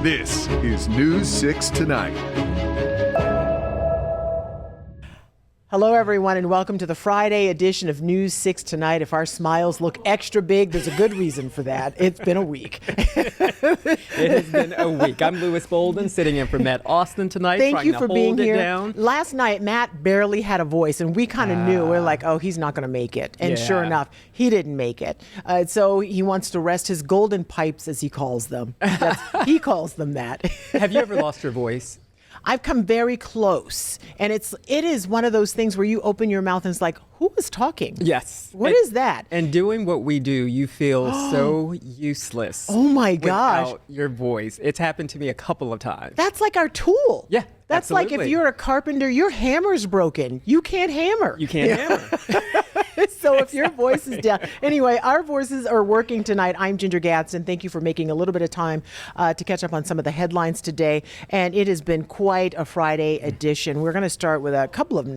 This is News 6 Tonight. Hello, everyone, and welcome to the Friday edition of News 6 Tonight. If our smiles look extra big, there's a good reason for that. It's been a week. It has been a week. I'm Lewis Bolden, sitting in for Matt Austin tonight. Thank you for being here. Down. Last night, Matt barely had a voice, and we kind of knew. We're like, oh, he's not going to make it. And sure enough, he didn't make it. So he wants to rest his golden pipes, as he calls them. He calls them that. Have you ever lost your voice? I've come very close, and it is one of those things where you open your mouth and it's like, who was talking? Yes. What is that? And doing what we do, you feel so useless. Oh my gosh. Without your voice. It's happened to me a couple of times. That's like our tool. Yeah. That's absolutely. like if you're a carpenter, your hammer's broken. You can't hammer. You can't hammer. So if your voice is down. Anyway, our voices are working tonight. I'm Ginger Gadsden. Thank you for making a little bit of time to catch up on some of the headlines today. And it has been quite a Friday edition. We're going to start with a couple of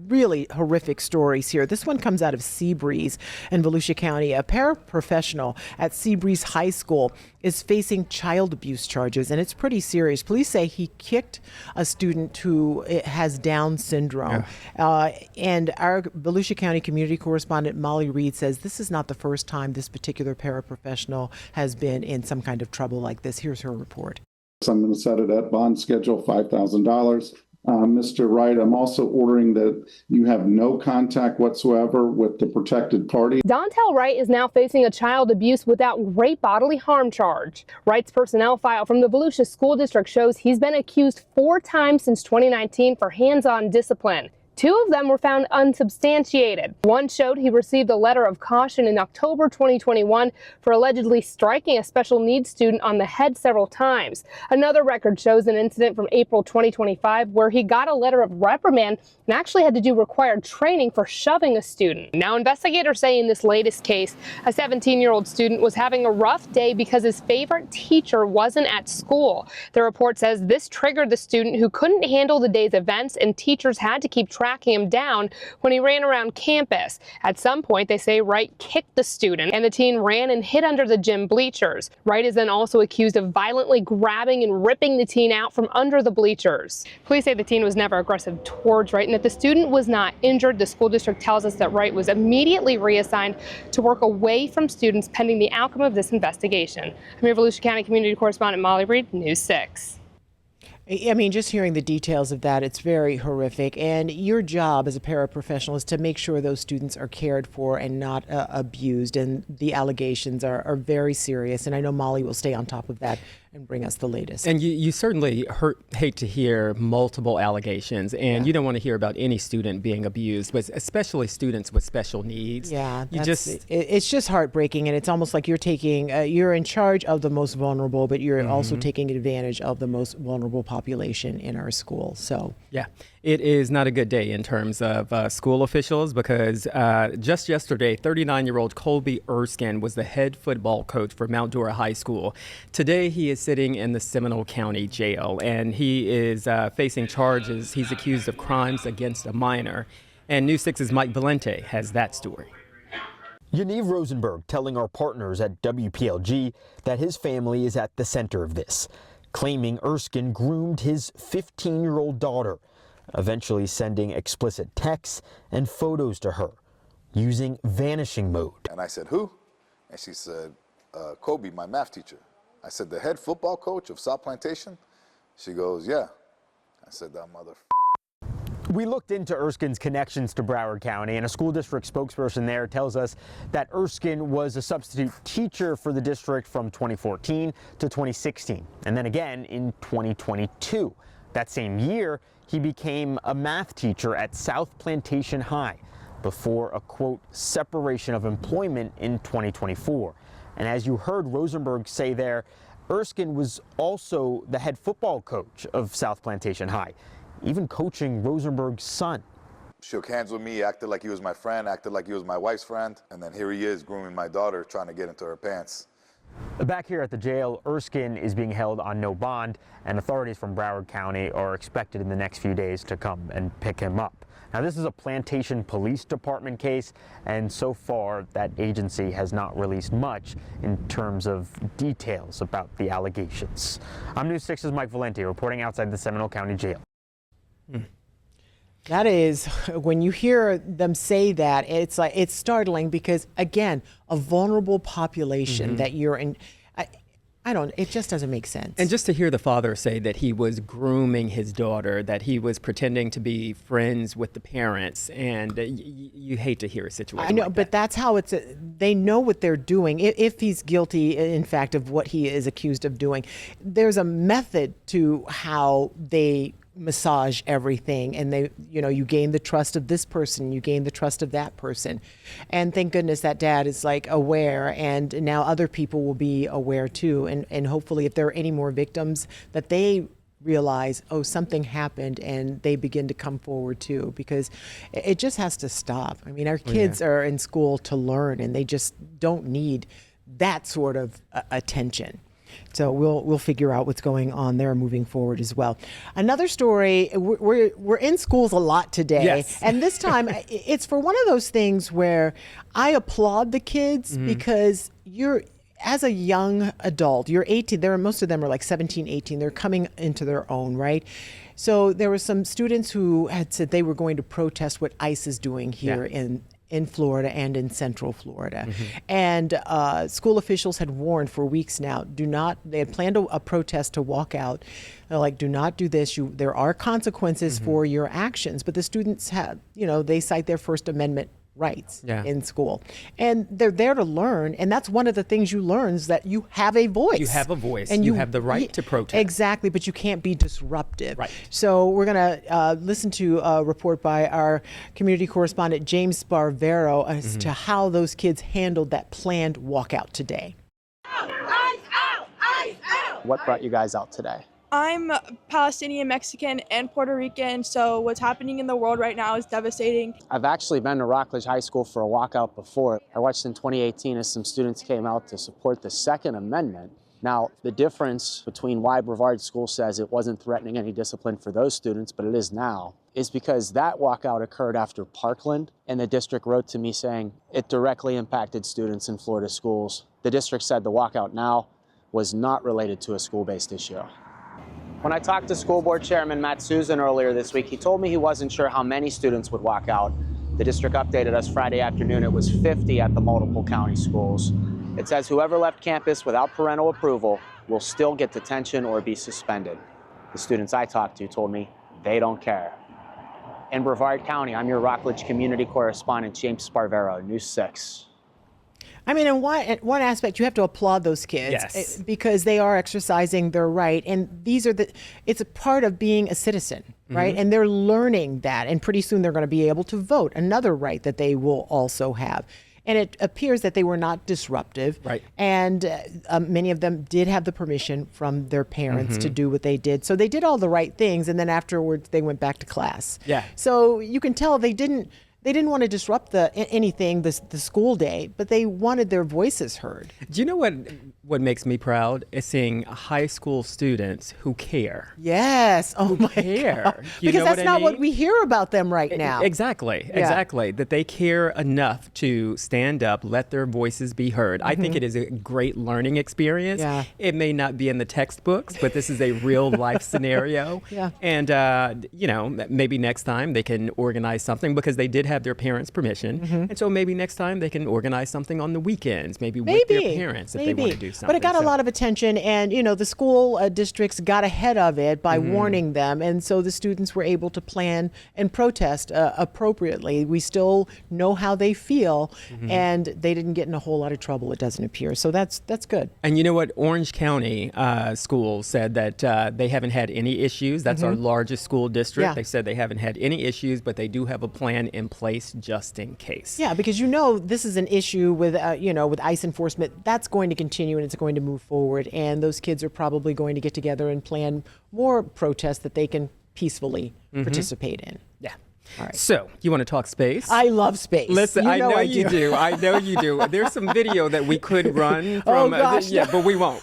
really horrific stories here. This one comes out of Seabreeze in Volusia County. A paraprofessional at Seabreeze High School is facing child abuse charges, and it's pretty serious. Police say he kicked a student who has Down syndrome. And our Volusia County community correspondent Molly Reed says this is not the first time this particular paraprofessional has been in some kind of trouble like this. Here's her report. So I'm going to set it at bond schedule $5,000. Mr. Wright, I'm also ordering that you have no contact whatsoever with the protected party. Dontel Wright is now facing a child abuse without great bodily harm charge. Wright's personnel file from the Volusia School District shows he's been accused 4 times since 2019 for hands-on discipline. 2 of them were found unsubstantiated. One showed he received a letter of caution in October 2021 for allegedly striking a special needs student on the head several times. Another record shows an incident from April 2025 where he got a letter of reprimand and actually had to do required training for shoving a student. Now, investigators say in this latest case, a 17-year-old student was having a rough day because his favorite teacher wasn't at school. The report says this triggered the student, who couldn't handle the day's events, and teachers had to keep tracking him down when he ran around campus. At some point, they say Wright kicked the student, and the teen ran and hid under the gym bleachers. Wright is then also accused of violently grabbing and ripping the teen out from under the bleachers. Police say the teen was never aggressive towards Wright and that the student was not injured. The school district tells us that Wright was immediately reassigned to work away from students pending the outcome of this investigation. I'm your Volusia County community correspondent Molly Reed, News 6. I mean, just hearing the details of that, it's very horrific. And your job as a paraprofessional is to make sure those students are cared for and not abused. And the allegations are very serious. And I know Molly will stay on top of that and bring us the latest. And you certainly hate to hear multiple allegations, and you don't want to hear about any student being abused, but especially students with special needs. Yeah, it's just heartbreaking, and it's almost like you're taking, you're in charge of the most vulnerable, but you're also taking advantage of the most vulnerable population in our school. So yeah, it is not a good day in terms of school officials, because just yesterday, 39-year-old Colby Erskine was the head football coach for Mount Dora High School. Today, he is sitting in the Seminole County Jail, and he is facing charges. He's accused of crimes against a minor. And News 6's Mike Valente has that story. Yaniv Rosenberg telling our partners at WKMG that his family is at the center of this, claiming Erskine groomed his 15-year-old daughter, eventually sending explicit texts and photos to her using vanishing mode. And I said, who? And she said, Kobe, my math teacher. I said, the head football coach of South Plantation? She goes, yeah. I said, that mother. We looked into Erskine's connections to Broward County, and a school district spokesperson there tells us that Erskine was a substitute teacher for the district from 2014 to 2016, and then again in 2022. That same year, he became a math teacher at South Plantation High before a, quote, separation of employment in 2024. And as you heard Rosenberg say there, Erskine was also the head football coach of South Plantation High, even coaching Rosenberg's son. Shook hands with me, acted like he was my friend, acted like he was my wife's friend, and then here he is grooming my daughter, trying to get into her pants. Back here at the jail, Erskine is being held on no bond, and authorities from Broward County are expected in the next few days to come and pick him up. Now, this is a Plantation Police Department case, and so far that agency has not released much in terms of details about the allegations. I'm News 6's Mike Valenti reporting outside the Seminole County Jail. That is, when you hear them say that, it's startling because, again, a vulnerable population that you're in. It just doesn't make sense. And just to hear the father say that he was grooming his daughter, that he was pretending to be friends with the parents, and you hate to hear a situation I know, like but that. that's how they know what they're doing. If he's guilty, in fact, of what he is accused of doing, there's a method to how they massage everything, and you gain the trust of this person, you gain the trust of that person, and thank goodness that dad is like aware, and now other people will be aware too, and hopefully if there are any more victims that they realize, oh, something happened, and they begin to come forward too, because it just has to stop. I mean, our kids are in school to learn, and they just don't need that sort of attention. So we'll figure out what's going on there moving forward as well. Another story, we're in schools a lot today. Yes. And this time it's for one of those things where I applaud the kids because as a young adult, you're 18, most of them are like 17, 18, they're coming into their own, right? So there were some students who had said they were going to protest what ICE is doing here in Florida and in Central Florida. And school officials had warned for weeks now, they had planned a protest to walk out. They're like, do not do this. There are consequences for your actions. But the students they cite their First Amendment rights in school. And they're there to learn. And that's one of the things you learn is that you have a voice. You have a voice. And you have the right to protest. Exactly, but you can't be disruptive. Right. So we're going to listen to a report by our community correspondent, James Sparvero, as to how those kids handled that planned walkout today. Out, ICE out, ICE out. What brought you guys out today? I'm Palestinian, Mexican, and Puerto Rican, so what's happening in the world right now is devastating. I've actually been to Rockledge High School for a walkout before. I watched in 2018 as some students came out to support the Second Amendment. Now, the difference between why Brevard School says it wasn't threatening any discipline for those students, but it is now, is because that walkout occurred after Parkland, and the district wrote to me saying it directly impacted students in Florida schools. The district said the walkout now was not related to a school-based issue. When I talked to School Board Chairman Matt Susan earlier this week, he told me he wasn't sure how many students would walk out. The district updated us Friday afternoon. It was 50 at the multiple county schools. It says whoever left campus without parental approval will still get detention or be suspended. The students I talked to told me they don't care. In Brevard County, I'm your Rockledge community correspondent, James Sparvero, News 6. I mean, in one aspect, you have to applaud those kids because they are exercising their right. And it's a part of being a citizen, right? And they're learning that. And pretty soon they're going to be able to vote, another right that they will also have. And it appears that they were not disruptive. Right. And many of them did have the permission from their parents to do what they did. So they did all the right things. And then afterwards, they went back to class. Yeah. So you can tell they didn't want to disrupt the school day, but they wanted their voices heard. Do you know what makes me proud is seeing high school students who care. Yes. Oh my care. God. You because know that's what I not what mean? we hear about them right now. Exactly. That they care enough to stand up, let their voices be heard. I think it is a great learning experience. Yeah. It may not be in the textbooks, but this is a real life scenario. Yeah. And, maybe next time they can organize something because they did have their parents' permission. And so maybe next time they can organize something on the weekends, maybe with their parents if they want to do something. But it got a lot of attention, and the school districts got ahead of it by warning them, and so the students were able to plan and protest appropriately. We still know how they feel, and they didn't get in a whole lot of trouble, it doesn't appear. So that's good. And you know what? Orange County schools said that they haven't had any issues. That's our largest school district. Yeah. They said they haven't had any issues, but they do have a plan in place just in case. Yeah, because this is an issue with with ICE enforcement. That's going to continue and it's going to move forward. And those kids are probably going to get together and plan more protests that they can peacefully participate in. Yeah. All right. So, you want to talk space? I love space. Listen, You I know you do. do. I know you do. There's some video that we could run Oh, from. gosh, Yeah, no. but we won't.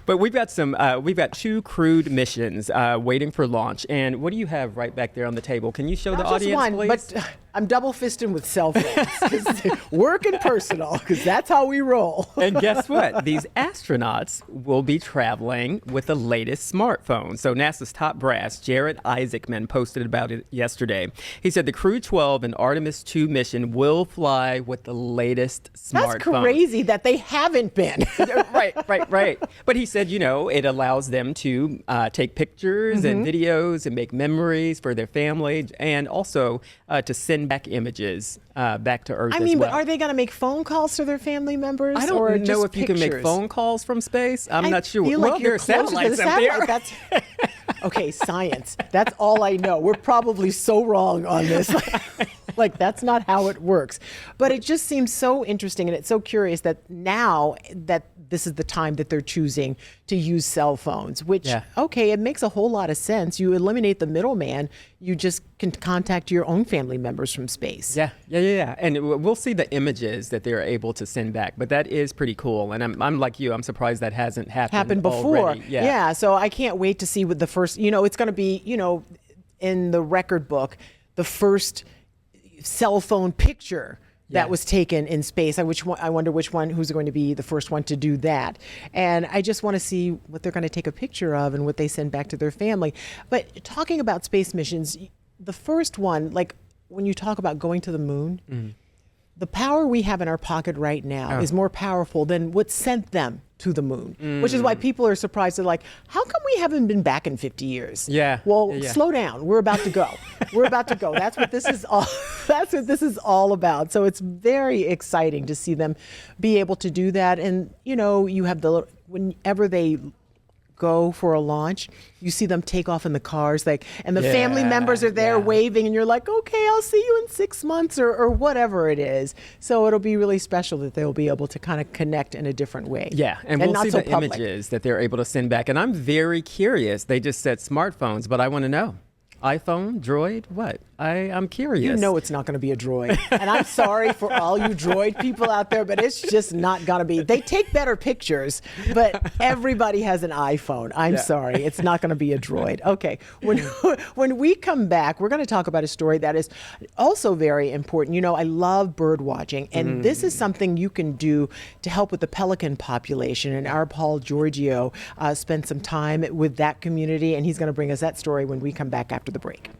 But we've got some. We've got 2 crewed missions waiting for launch. And what do you have right back there on the table? Can you show the Not just audience, one, please? but I'm double fisting with cell phones. 'Cause work and personal, because that's how we roll. And guess what? These astronauts will be traveling with the latest smartphone. So NASA's top brass, Jared Isaacman, posted about it yesterday. He said the Crew 12 and Artemis 2 mission will fly with the latest That's smartphone. crazy that they haven't been. Right. But he said, it allows them to take pictures and videos and make memories for their family, and also to send back images back to Earth I as mean, well. but are they going to make phone calls to their family members? I don't or know just if you can make pictures? phone calls from space. I'm I not sure. feel Well, like there you're are closer to the satellites up there. satellite. That's okay. Science. That's all I know. We're probably so wrong on this. Like that's not how it works. But it just seems so interesting, and it's so curious that now that this is the time that they're choosing to use cell phones, which, okay, it makes a whole lot of sense. You eliminate the middleman. You just can contact your own family members from space. Yeah. And we'll see the images that they're able to send back. But that is pretty cool. And I'm like you. I'm surprised that hasn't happened before. already. Yeah. So I can't wait to see what the first, it's going to be, in the record book, the first cell phone picture that was taken in space. I wonder who's going to be the first one to do that. And I just want to see what they're going to take a picture of and what they send back to their family. But talking about space missions, the first one, like when you talk about going to the moon, the power we have in our pocket right now is more powerful than what sent them to the moon, which is why people are surprised. They're like, how come we haven't been back in 50 years? Yeah. Well, slow down. We're about to go. We're about to go. That's what this is all. That's what this is all about. So it's very exciting to see them be able to do that. And, you have whenever they go for a launch, you see them take off in the cars, and the family members are there waving, and you're like, okay, I'll see you in 6 months or whatever it is. So it'll be really special that they'll be able to kind of connect in a different way. Yeah, and we'll not see so the public. images that they're able to send back. And I'm very curious. They just said smartphones, but I want to know. iPhone, Droid, what? I'm curious. You know it's not going to be a Droid. And I'm sorry for all you Droid people out there, but it's just not going to be. They take better pictures, but everybody has an iPhone. I'm sorry. It's not going to be a Droid. Okay. When we come back, we're going to talk about a story that is also very important. I love bird watching, and this is something you can do to help with the pelican population. And our Paul Giorgio spent some time with that community, and he's going to bring us that story when we come back after the break.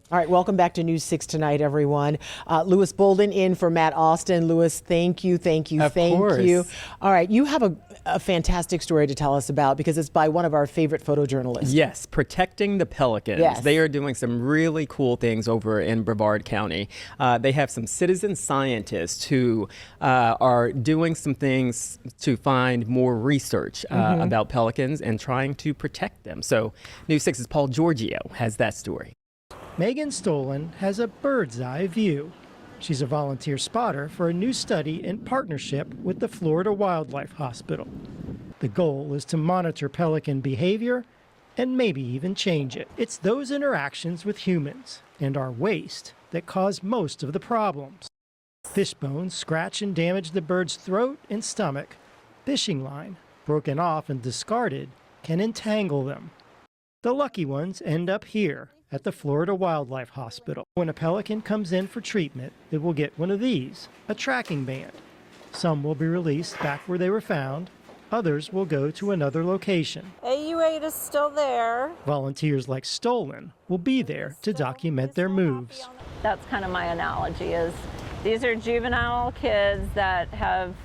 All right, welcome back to News 6 Tonight, everyone. Lewis Bolden in for Matt Austin. Lewis, thank you. Of course. All right, you have a fantastic story to tell us about because it's by one of our favorite photojournalists. Yes, protecting the pelicans. Yes. They are doing some really cool things over in Brevard County. They have some citizen scientists who are doing some things to find more research about pelicans and trying to protect them. So News 6's Paul Giorgio has that story. Megan Stolen has a bird's eye view. She's a volunteer spotter for a new study in partnership with the Florida Wildlife Hospital. The goal is to monitor pelican behavior and maybe even change it. It's those interactions with humans and our waste that cause most of the problems. Fish bones scratch and damage the bird's throat and stomach. Fishing line, broken off and discarded, can entangle them. The lucky ones end up here at the Florida Wildlife Hospital. When a pelican comes in for treatment, it will get one of these, a tracking band. Some will be released back where they were found. Others will go to another location. AU8 is still there. Volunteers like Stolen will be there to document their moves. That's kind of my analogy is these are juvenile kids that have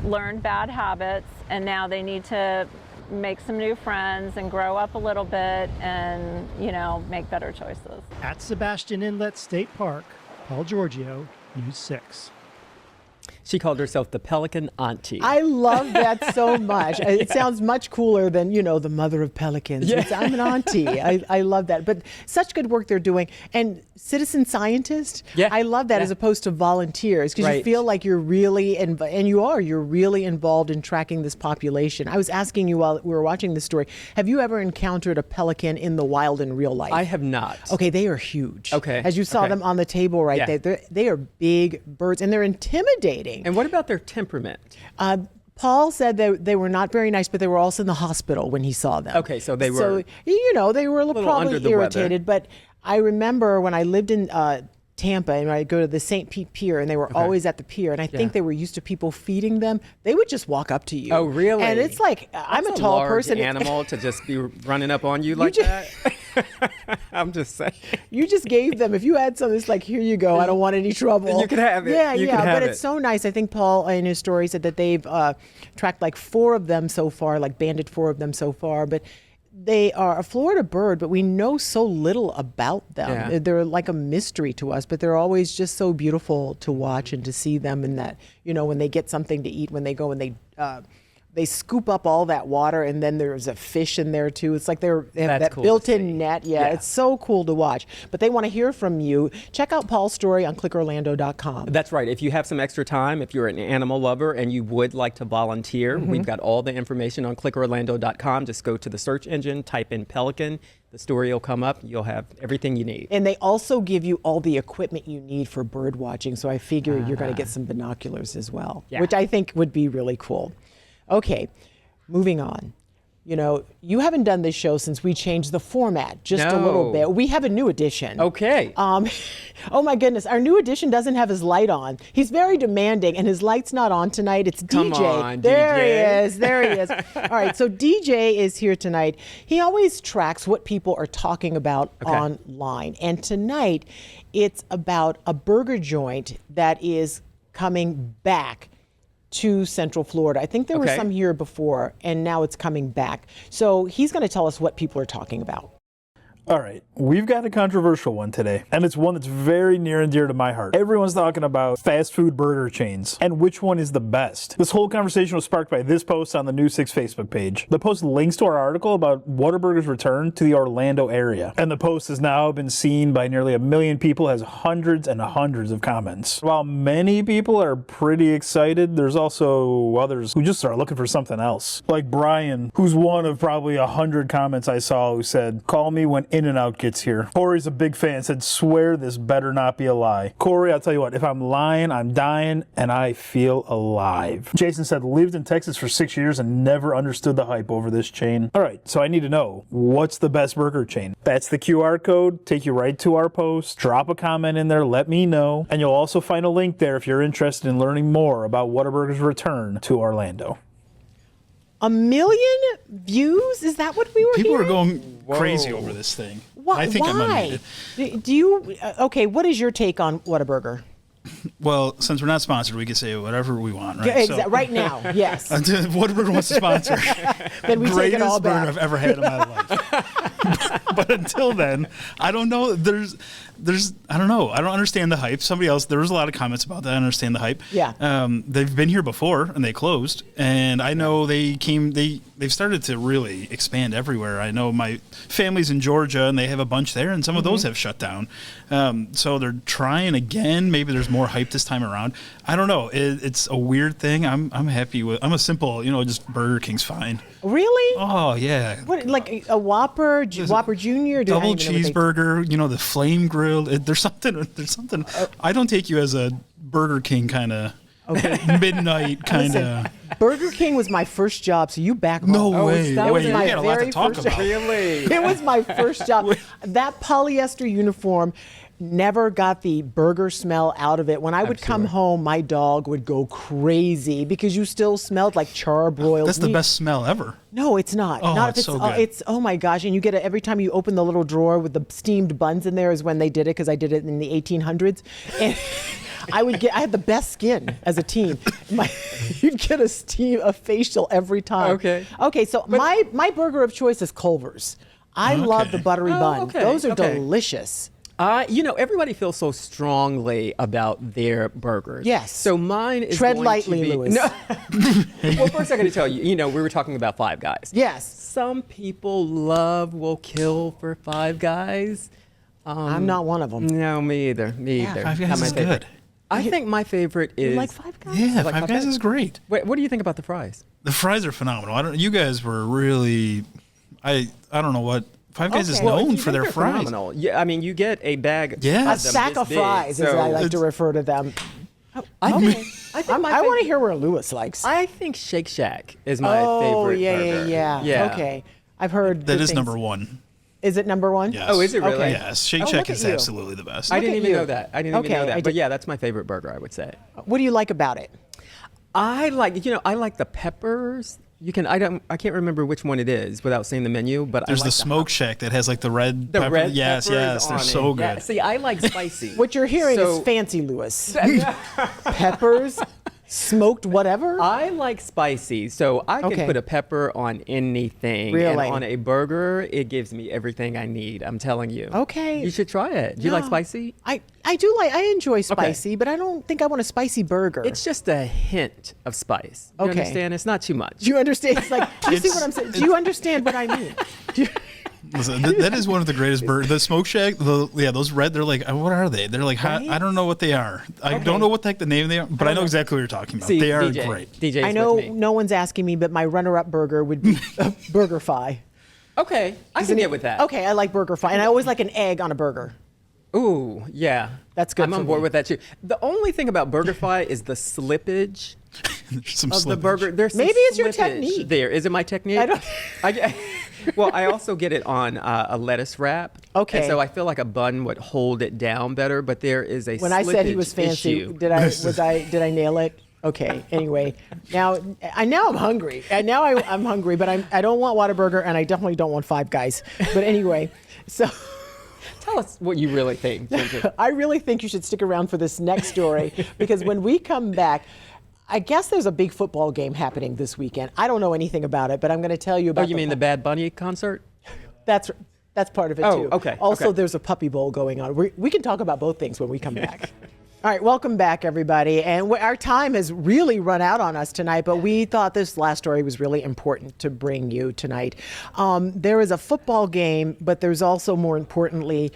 learned bad habits and now they need to make some new friends and grow up a little bit and, make better choices. At Sebastian Inlet State Park, Paul Giorgio, News 6. She called herself the Pelican Auntie. I love that so much. It sounds much cooler than, the mother of pelicans. Yeah. I'm an auntie. I love that. But such good work they're doing. And citizen scientist, Yeah. I love that Yeah. as opposed to volunteers, because you Right. feel like you're really, you're really involved in tracking this population. I was asking you while we were watching this story, have you ever encountered a pelican in the wild in real life? I have not. Okay, they are huge. Okay, As you saw okay. them on the table right Yeah. there, they are big birds, and they're intimidating. And what about their temperament? Paul said that they were not very nice, but they were also in the hospital when he saw them. Okay, so they were they were little probably under the irritated. But I remember when I lived in Tampa, and I'd go to the St. Pete Pier, and they were always at the pier, and I think they were used to people feeding them. They would just walk up to you. Oh, really? And it's like, I'm a That's tall large person. animal to just be running up on you like that. I'm just saying. You just gave them, if you had something, it's like, here you go, I don't want any trouble. You can have it. Yeah, You can but have it's it. so nice. I think Paul, in his story, said that they've tracked like 4 of them so far, like banded 4 of them so far. But they are a Florida bird, but we know so little about them. Yeah. They're like a mystery to us, but they're always just so beautiful to watch and to see them. And that, when they get something to eat, when they go and they scoop up all that water, and then there's a fish in there too. It's like they have That's that cool to built-in see. net. Yeah, Yeah. it's so cool to watch. But they want to hear from you. Check out Paul's story on clickorlando.com. That's right. If you have some extra time, if you're an animal lover and you would like to volunteer, we've got all the information on clickorlando.com. Just go to the search engine, type in Pelican. The story will come up. You'll have everything you need. And they also give you all the equipment you need for bird watching. So I figure you're going to get some binoculars as well, Yeah. which I think would be really cool. Okay, moving on. You haven't done this show since we changed the format just a little No. bit. We have a new edition. Okay. Oh my goodness, our new edition doesn't have his light on. He's very demanding, and his light's not on tonight. It's Come DJ. on, there DJ. he is. There he is. All right, so DJ is here tonight. He always tracks what people are talking about online, and tonight it's about a burger joint that is coming back to Central Florida. I think there were Okay. some here before, and now it's coming back. So he's going to tell us what people are talking about. All right, we've got a controversial one today, and it's one that's very near and dear to my heart. Everyone's talking about fast food burger chains and which one is the best. This whole conversation was sparked by this post on the News 6 Facebook page. The post links to our article about Whataburger's return to the Orlando area, and the post has now been seen by nearly 1 million people, has hundreds and hundreds of comments. While many people are pretty excited, there's also others who just are looking for something else. Like Brian, who's one of probably 100 comments I saw, who said, "Call me when In-N-Out gets here." Corey's a big fan, said, "Swear this better not be a lie." Corey, I'll tell you what, if I'm lying, I'm dying, and I feel alive. Jason said, "Lived in Texas for 6 years and never understood the hype over this chain." All right, so I need to know, what's the best burger chain? That's the QR code, take you right to our post. Drop a comment in there, let me know, and you'll also find a link there if you're interested in learning more about Whataburger's return to Orlando. 1 million views? Is that what we were People hearing? are going crazy over this thing. Why? I think I'm Why? unmuted. Do you? Okay, what is your take on Whataburger? Well, since we're not sponsored, we can say whatever we want, right? Yeah, right now, yes. Whataburger wants to sponsor. Then we take it all Greatest burger back. I've ever had in my life. But until then, I don't know. I don't know. I don't understand the hype. There was a lot of comments about that. I understand the hype. Yeah. They've been here before and they closed. And I know they've started to really expand everywhere. I know my family's in Georgia and they have a bunch there, and some of those have shut down. So they're trying again. Maybe there's more hype this time around. I don't know. It's a weird thing. I'm happy with. I'm a simple, just Burger King's fine. Really? Oh yeah. What, like a Whopper, Whopper Jr.? Double cheeseburger, the flame grill. There's something. I don't take you as a Burger King kind of midnight kind of. Burger King was my first job, so you back No off. way. That was Wait, my you got a lot to very talk first about. job. Really? It was my first job. That polyester uniform never got the burger smell out of it. When I would come home, my dog would go crazy because you still smelled like charbroiled That's the meat. best smell ever. No, it's not. Oh, not it's if so good. It's oh my gosh! And you get it every time you open the little drawer with the steamed buns in there. Is when they did it, because I did it in the 1800s, and I had the best skin as a teen. You'd get a facial every time. Okay. So my burger of choice is Culver's. I love the buttery bun. okay, Those are okay. delicious. Everybody feels so strongly about their burgers. Yes. So mine is Tread going lightly, to be, Louis. No. Well, first I got to tell you, we were talking about Five Guys. Yes. Some people will kill for Five Guys. I'm not one of them. No, me either. Me either. Five Not Guys my is favorite. good. I think my favorite is. You like Five Guys? Yeah, like Five Guys is great. What do you think about the fries? The fries are phenomenal. You guys were really, I don't know what Five Guys is Okay. known You for think their they're fries. phenomenal. Yeah, I mean, you get a bag. Yeah. A of them sack this of big, fries, as so I like to refer to them. I want to hear where Louis likes. I think Shake Shack is my Oh, favorite yeah, burger. yeah. Okay. I've heard That good is thing. number one. Is it number one? Yes. Oh, is it really? Okay. Yes. Shake Oh, Shack look at is you. absolutely the best. I Look didn't at even you. know that. I didn't even know Okay, that. But yeah, that's my favorite burger, I would say. What do you like about it? I like the peppers. I can't remember which one it is without saying the menu, but There's I like the Smoke Shack that has like the red the pepper. red Yes, peppers yes, they're on so it. good. Yeah, see, I like spicy. What you're hearing So- is fancy, Louis. Peppers, smoked whatever. I like spicy, so I can Okay. put a pepper on anything. Really? And on a burger, it gives me everything I need. I'm telling you. Okay. You should try it. Do you like No. spicy? I do like. I enjoy spicy, but I don't think I want a spicy burger. It's just a hint of spice. You Okay. understand? It's not too much. Do you understand? It's like, do you see It's- what I'm saying? Do you understand what I mean? Do you- Listen, that is one of the greatest burgers. The Smoke Shack, those red, they're like, what are they? They're like, Right? I don't know what they are. I don't know what the heck the name they are, but I know exactly what you're talking about. See, They are DJ, great. DJ's I know with me. no one's asking me, but my runner-up burger would be a BurgerFi. Okay, I can get with that. Okay, I like BurgerFi, and I always like an egg on a burger. Ooh, yeah. That's good I'm for on board me. with that too. The only thing about BurgerFi is the slippage There's some of the slippage. burger. There's some Maybe it's your slippage technique. There is it my technique? I don't- Well, I also get it on a lettuce wrap. Okay. And so I feel like a bun would hold it down better, but there is a When I said he was slippage fancy, issue. did I nail it? Okay. Anyway, now I'm hungry. And now I'm hungry, but I don't want Whataburger, and I definitely don't want Five Guys. But anyway, so. Tell us what you really think, Ginger. I really think you should stick around for this next story because when we come back, I guess there's a big football game happening this weekend. I don't know anything about it, but I'm going to tell you about. Oh, you mean the Bad Bunny concert? That's part of it Oh, too. okay, Also, okay. there's a puppy bowl going on. We can talk about both things when we come back. All right, welcome back, everybody. And our time has really run out on us tonight, but we thought this last story was really important to bring you tonight. There is a football game, but there's also, more importantly,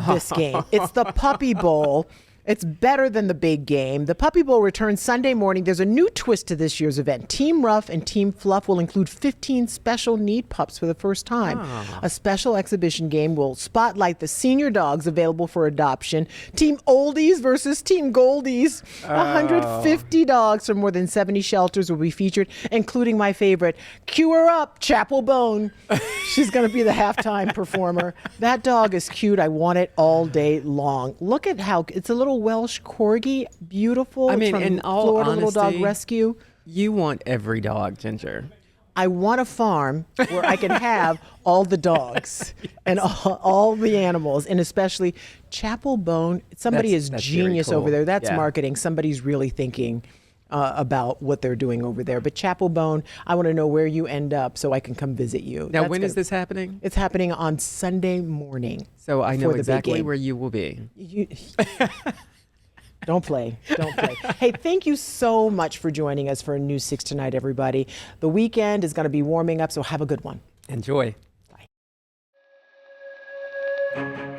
this game. It's the Puppy Bowl. It's better than the big game. The Puppy Bowl returns Sunday morning. There's a new twist to this year's event. Team Rough and Team Fluff will include 15 special need pups for the first time. A special exhibition game will spotlight the senior dogs available for adoption. Team Oldies versus Team Goldies. 150 dogs from more than 70 shelters will be featured, including my favorite, Cue Her Up, Chapel Bone. She's going to be the halftime performer. That dog is cute. I want it all day long. Look at how it's a little Welsh Corgi, beautiful. I It's mean, from in all Florida honesty, Little Dog Rescue. You want every dog, Ginger. I want a farm where I can have all the dogs and all the animals, and especially Chapel Bone. Somebody That's is very genius cool. over there. That's Yeah. marketing. Somebody's really thinking about what they're doing over there. But Chapel Bone, I want to know where you end up so I can come visit you. Now, That's when is gonna- this happening? It's happening on Sunday morning. So I know before the big exactly game. where you will be. Don't play. Don't play. Hey, thank you so much for joining us for News 6 tonight, everybody. The weekend is going to be warming up, so have a good one. Enjoy. Bye.